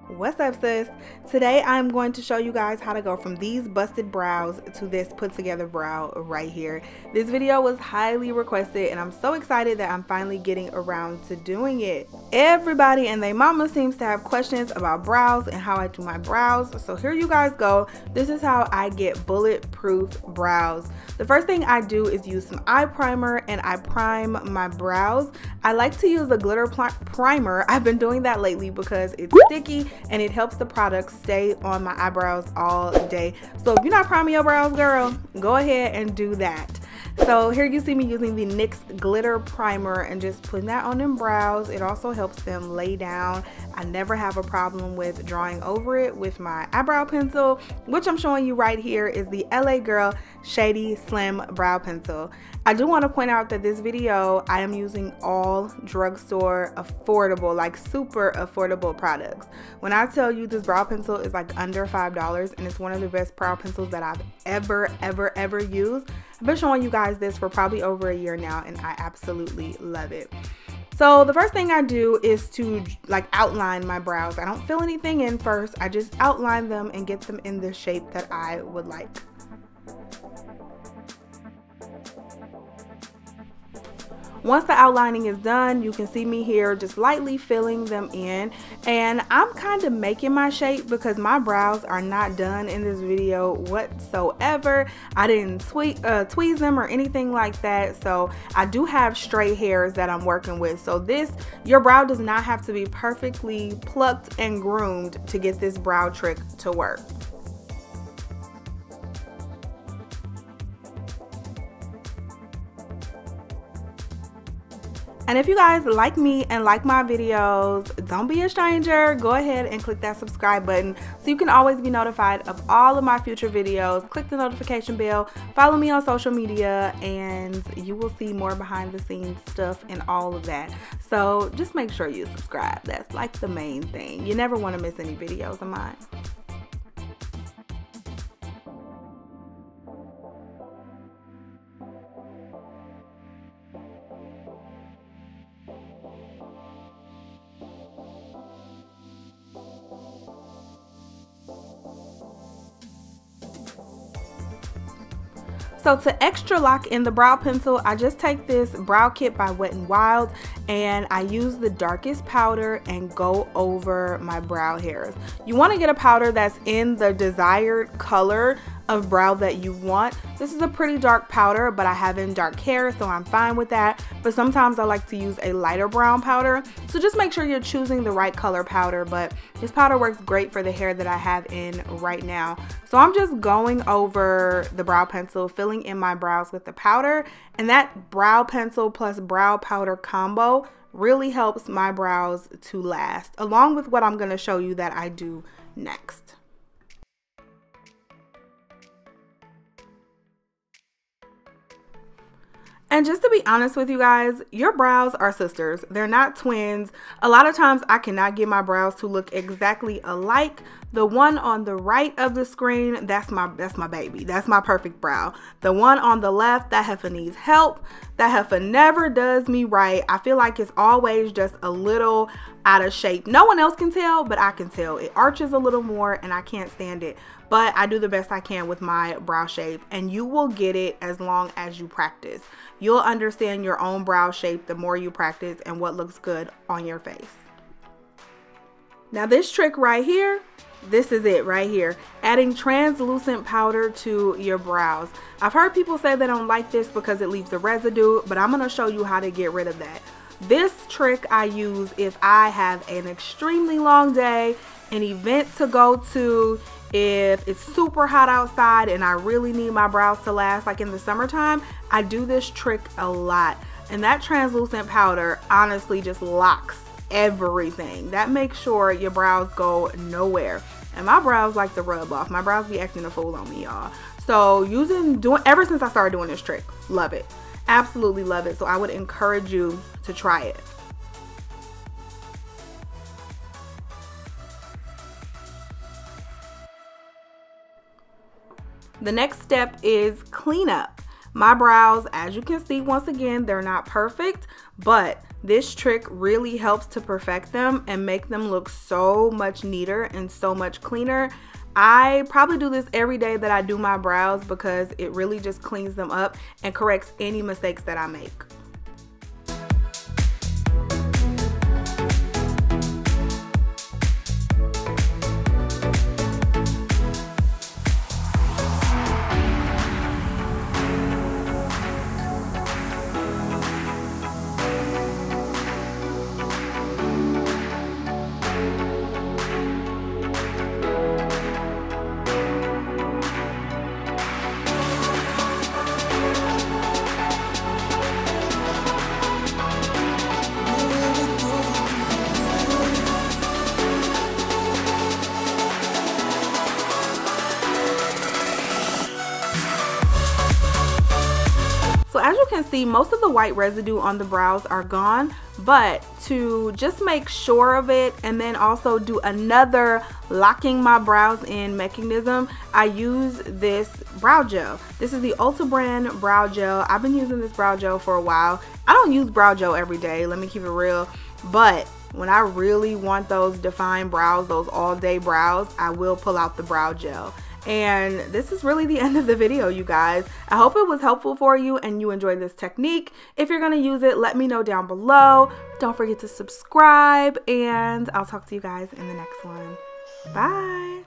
What's up, sis? Today I'm going to show you guys how to go from these busted brows to this put together brow right here. This video was highly requested and I'm so excited that I'm finally getting around to doing it. Everybody and their mama seems to have questions about brows and how I do my brows, so here you guys go. This is how I get bulletproof brows. The first thing I do is use some eye primer and I prime my brows. I like to use a glitter primer. I've been doing that lately because it's sticky and it helps the product stay on my eyebrows all day. So if you're not priming your brows, girl, go ahead and do that. So here you see me using the NYX Glitter Primer and just putting that on them brows. It also helps them lay down. I never have a problem with drawing over it with my eyebrow pencil, which I'm showing you right here is the LA Girl Shady Slim Brow Pencil. I do want to point out that this video, I am using all drugstore affordable, like super affordable products. When I tell you this brow pencil is like under $5 and it's one of the best brow pencils that I've ever used. I've been showing you guys this for probably over a year now and I absolutely love it. So the first thing I do is to like outline my brows. I don't fill anything in first. I just outline them and get them in the shape that I would like. Once the outlining is done, you can see me here just lightly filling them in, and I'm kind of making my shape because my brows are not done in this video whatsoever. I didn't tweeze them or anything like that, so I do have stray hairs that I'm working with. So your brow does not have to be perfectly plucked and groomed to get this brow trick to work. And if you guys like me and like my videos, don't be a stranger. Go ahead and click that subscribe button so you can always be notified of all of my future videos. Click the notification bell, follow me on social media, and you will see more behind the scenes stuff and all of that. So just make sure you subscribe. That's like the main thing. You never want to miss any videos of mine. So to extra lock in the brow pencil, I just take this brow kit by Wet n Wild and I use the darkest powder and go over my brow hairs. You want to get a powder that's in the desired color of brow that you want. This is a pretty dark powder, but I have in dark hair, so I'm fine with that. But sometimes I like to use a lighter brown powder. So just make sure you're choosing the right color powder, but this powder works great for the hair that I have in right now. So I'm just going over the brow pencil, filling in my brows with the powder, and that brow pencil plus brow powder combo really helps my brows to last, along with what I'm going to show you that I do next. And just to be honest with you guys, your brows are sisters. They're not twins. A lot of times I cannot get my brows to look exactly alike. The one on the right of the screen, that's my baby. That's my perfect brow. The one on the left, that heifer needs help. That heifer never does me right. I feel like it's always just a little out of shape. No one else can tell, but I can tell. It arches a little more and I can't stand it. But I do the best I can with my brow shape, and you will get it as long as you practice. You'll understand your own brow shape the more you practice and what looks good on your face. Now this trick right here, this is it right here. Adding translucent powder to your brows. I've heard people say they don't like this because it leaves a residue, but I'm going to show you how to get rid of that. This trick I use if I have an extremely long day, an event to go to, if it's super hot outside and I really need my brows to last, like in the summertime. I do this trick a lot, and that translucent powder honestly just locks everything. That makes sure your brows go nowhere. And my brows like to rub off. My brows be acting a fool on me, y'all. So ever since I started doing this trick, love it. Absolutely love it. So I would encourage you to try it. The next step is cleanup. My brows, as you can see, once again, they're not perfect, but This trick really helps to perfect them and make them look so much neater and so much cleaner. I probably do this every day that I do my brows because it really just cleans them up and corrects any mistakes that I make. So as you can see, most of the white residue on the brows are gone, but to just make sure of it and then also do another locking my brows in mechanism, I use this brow gel. This is the Ulta brand brow gel. I've been using this brow gel for a while. I don't use brow gel every day, let me keep it real, but when I really want those defined brows, those all day brows, I will pull out the brow gel. And this is really the end of the video, you guys. I hope it was helpful for you and you enjoyed this technique. If you're gonna use it, let me know down below. Don't forget to subscribe, and I'll talk to you guys in the next one. Bye.